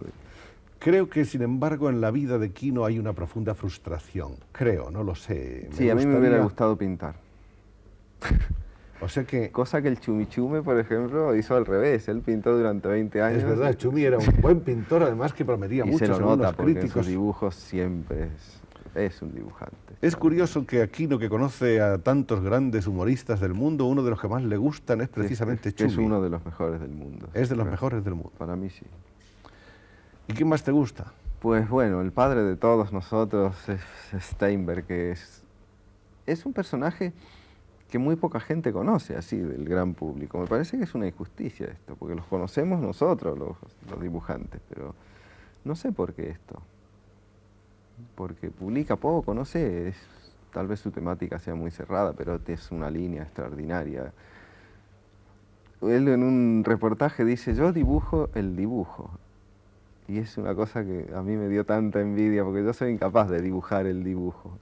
Creo que, sin embargo, en la vida de Quino hay una profunda frustración, creo, no lo sé. Sí, a mí me hubiera gustado pintar. O sea que... Cosa que el Chumichume, por ejemplo, hizo al revés. Él pintó durante 20 años. Es verdad, Chumi era un buen pintor, además que prometía mucho, se lo según nota, los porque críticos. en sus dibujos siempre es un dibujante. Es curioso que Aquino, que conoce a tantos grandes humoristas del mundo, uno de los que más le gustan es precisamente Chumi. Es uno de los mejores del mundo. Es de los mejores del mundo. Para mí sí. ¿Y quién más te gusta? Pues bueno, el padre de todos nosotros es Steinberg, que es un personaje que muy poca gente conoce así del gran público. Me parece que es una injusticia esto, porque los conocemos nosotros, los dibujantes, pero no sé por qué esto. Porque publica poco, no sé, tal vez su temática sea muy cerrada, pero es una línea extraordinaria. Él en un reportaje dice, yo dibujo el dibujo. Y es una cosa que a mí me dio tanta envidia, porque yo soy incapaz de dibujar el dibujo.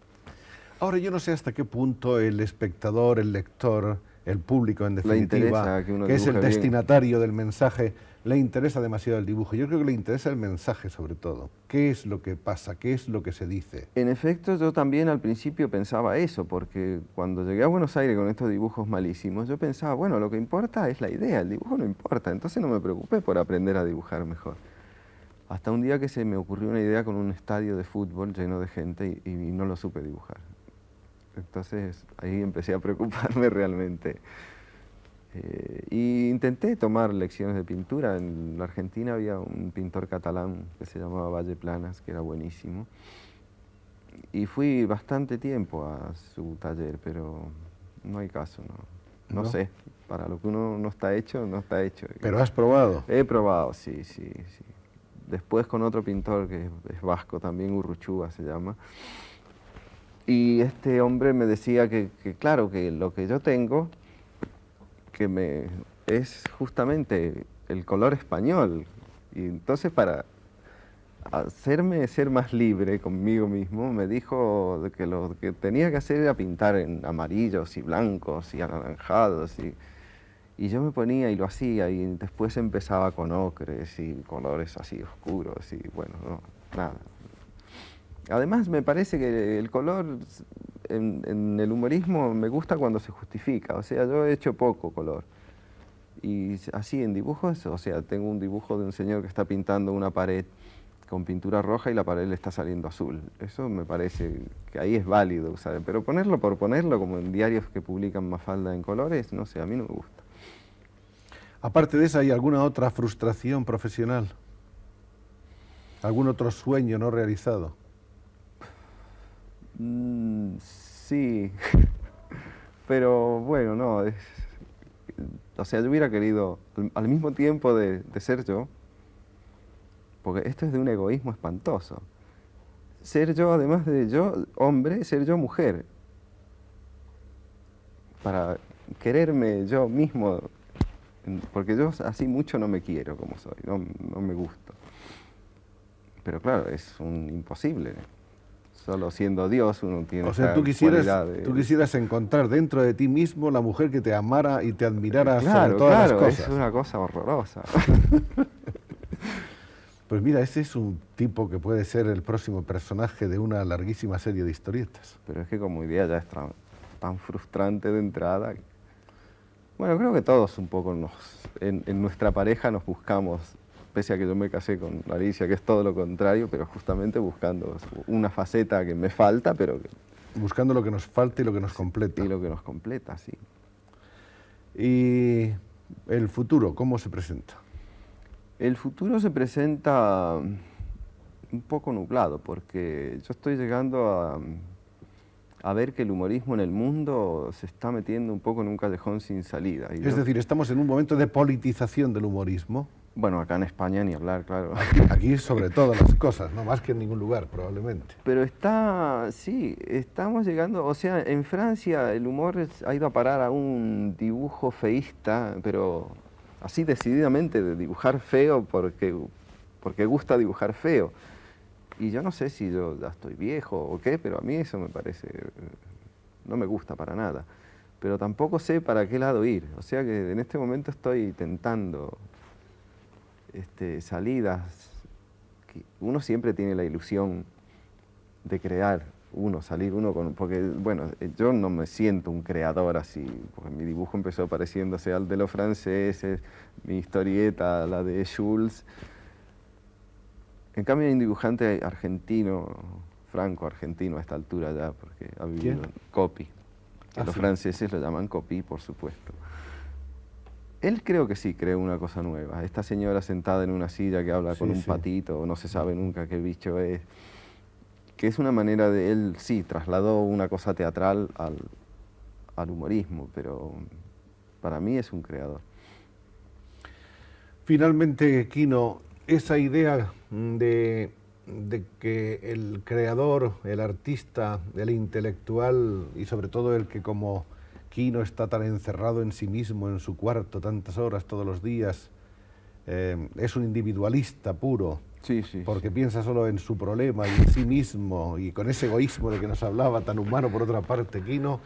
Ahora, yo no sé hasta qué punto el espectador, el lector, el público en Le definitiva, interesa que uno que es el dibuje bien. destinatario del mensaje, le interesa demasiado el dibujo. Yo creo que le interesa el mensaje sobre todo. ¿Qué es lo que pasa? ¿Qué es lo que se dice? En efecto, yo también al principio pensaba eso, porque cuando llegué a Buenos Aires con estos dibujos malísimos, yo pensaba, bueno, lo que importa es la idea, el dibujo no importa, entonces no me preocupé por aprender a dibujar mejor. Hasta un día que se me ocurrió una idea con un estadio de fútbol lleno de gente y no lo supe dibujar. Entonces ahí empecé a preocuparme realmente. Y intenté tomar lecciones de pintura. En la Argentina había un pintor catalán que se llamaba Valle Planas, que era buenísimo. Y fui bastante tiempo a su taller, pero no hay caso, no ¿No? sé. Para lo que uno no está hecho, no está hecho. ¿Pero has probado? He probado, sí. Después con otro pintor que es vasco también, Urruchúa se llama. Y este hombre me decía que claro, que lo que yo tengo es justamente el color español. Y entonces para hacerme ser más libre conmigo mismo, me dijo de que lo que tenía que hacer era pintar en amarillos y blancos y anaranjados. Y yo me ponía y lo hacía y después empezaba con ocres y colores así oscuros y bueno, no, nada. Además me parece que el color en el humorismo me gusta cuando se justifica, o sea, yo he hecho poco color. Y así en dibujos, o sea, tengo un dibujo de un señor que está pintando una pared con pintura roja y la pared le está saliendo azul. Eso me parece que ahí es válido usar, pero ponerlo por ponerlo, como en diarios que publican Mafalda en colores, no sé, a mí no me gusta. Aparte de esa, ¿hay alguna otra frustración profesional? ¿Algún otro sueño no realizado? Sí, pero bueno, no, o sea, yo hubiera querido, al mismo tiempo de ser yo, porque esto es de un egoísmo espantoso, ser yo, además de yo hombre, ser yo mujer, para quererme yo mismo, porque yo así mucho no me quiero como soy, no me gusto. Pero claro, es un imposible. Solo siendo Dios uno tiene O sea, esa tú cualidad de... quisieras encontrar dentro de ti mismo la mujer que te amara y te admirara Claro, sobre todas claro, las cosas. es una cosa horrorosa. Pues mira, ese es un tipo que puede ser el próximo personaje de una larguísima serie de historietas. Pero es que como idea ya es tan frustrante de entrada. Bueno, creo que todos un poco en nuestra pareja nos buscamos, pese a que yo me casé con Alicia, que es todo lo contrario, pero justamente buscando una faceta que me falta, pero Buscando lo que nos falta y lo que nos completa. y lo que nos completa, sí. Y el futuro, ¿cómo se presenta? El futuro se presenta un poco nublado, porque yo estoy llegando a ver que el humorismo en el mundo se está metiendo un poco en un callejón sin salida. Y Es decir, estamos en un momento de politización del humorismo. Bueno, acá en España ni hablar, claro. Aquí sobre todas las cosas, no más que en ningún lugar, probablemente. Pero sí, estamos llegando, o sea, en Francia el humor ha ido a parar a un dibujo feísta, pero así decididamente de dibujar feo porque gusta dibujar feo. Y yo no sé si yo ya estoy viejo o qué, pero a mí eso me parece, no me gusta para nada. Pero tampoco sé para qué lado ir, o sea que en este momento estoy tentando salidas. Uno siempre tiene la ilusión de crear salir uno con... Porque, bueno, yo no me siento un creador así, porque mi dibujo empezó pareciéndose al de los franceses, mi historieta, la de Jules. En cambio hay un dibujante argentino, franco-argentino a esta altura ya, porque ha vivido ¿Quién? Coppi, que los sí. franceses lo llaman Coppi, por supuesto. Él creo que sí creó una cosa nueva. Esta señora sentada en una silla que habla con un patito, no se sabe nunca qué bicho es, que es una manera de él, sí, trasladó una cosa teatral al humorismo, pero para mí es un creador. Finalmente, Quino, esa idea de que el creador, el artista, el intelectual y sobre todo el que como Quino está tan encerrado en sí mismo, en su cuarto, tantas horas todos los días, es un individualista puro, Sí, porque piensa solo en su problema y en sí mismo, y con ese egoísmo de que nos hablaba, tan humano por otra parte, Quino,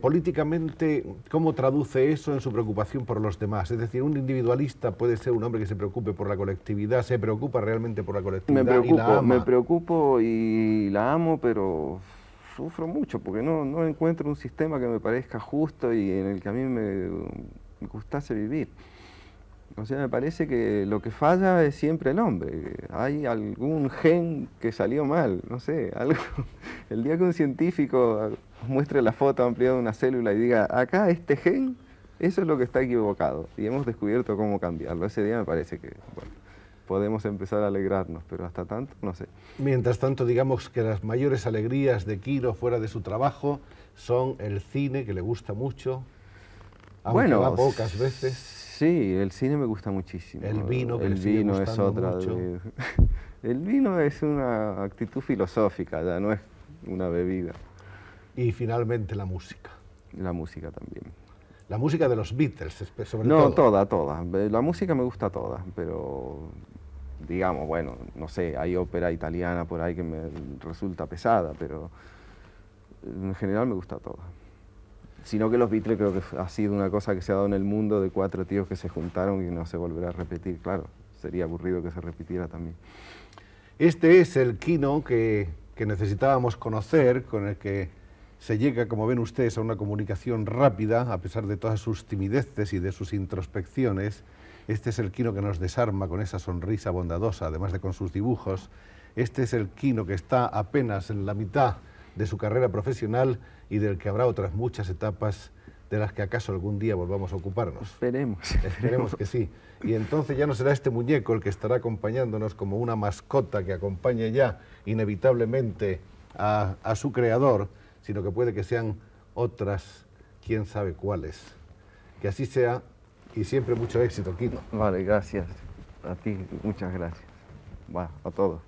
Políticamente, ¿cómo traduce eso en su preocupación por los demás? Es decir, un individualista puede ser un hombre que se preocupe por la colectividad, se preocupa realmente por la colectividad y la ama. Me preocupo y la amo, pero sufro mucho porque no encuentro un sistema que me parezca justo y en el que a mí me gustase vivir. O sea, me parece que lo que falla es siempre el hombre. Hay algún gen que salió mal, no sé, algo. El día que un científico muestre la foto ampliada de una célula y diga, acá este gen, eso es lo que está equivocado. Y hemos descubierto cómo cambiarlo. Ese día me parece que, bueno, podemos empezar a alegrarnos, pero hasta tanto, no sé. Mientras tanto, digamos que las mayores alegrías de Quiro fuera de su trabajo son el cine, que le gusta mucho, aunque bueno, va pocas veces. Sí, el cine me gusta muchísimo. El vino, que el le sigue vino es gustando otra mucho. El vino es una actitud filosófica, ya no es una bebida. Y finalmente la música. La música también. La música de los Beatles, sobre todo. No, toda. La música me gusta toda, pero digamos, bueno, no sé, hay ópera italiana por ahí que me resulta pesada, pero en general me gusta toda. Sino que los Beatles creo que ha sido una cosa que se ha dado en el mundo de 4 tíos que se juntaron y no se volverá a repetir. Claro, sería aburrido que se repitiera también. Este es el Quino que necesitábamos conocer, con el que se llega, como ven ustedes, a una comunicación rápida, a pesar de todas sus timideces y de sus introspecciones. Este es el Quino que nos desarma con esa sonrisa bondadosa, además de con sus dibujos. Este es el Quino que está apenas en la mitad de su carrera profesional y del que habrá otras muchas etapas de las que acaso algún día volvamos a ocuparnos. Esperemos que sí. Y entonces ya no será este muñeco el que estará acompañándonos como una mascota que acompañe ya inevitablemente a su creador, sino que puede que sean otras, quién sabe cuáles. Que así sea y siempre mucho éxito, Quino. Vale, gracias. A ti, muchas gracias. Va, a todos.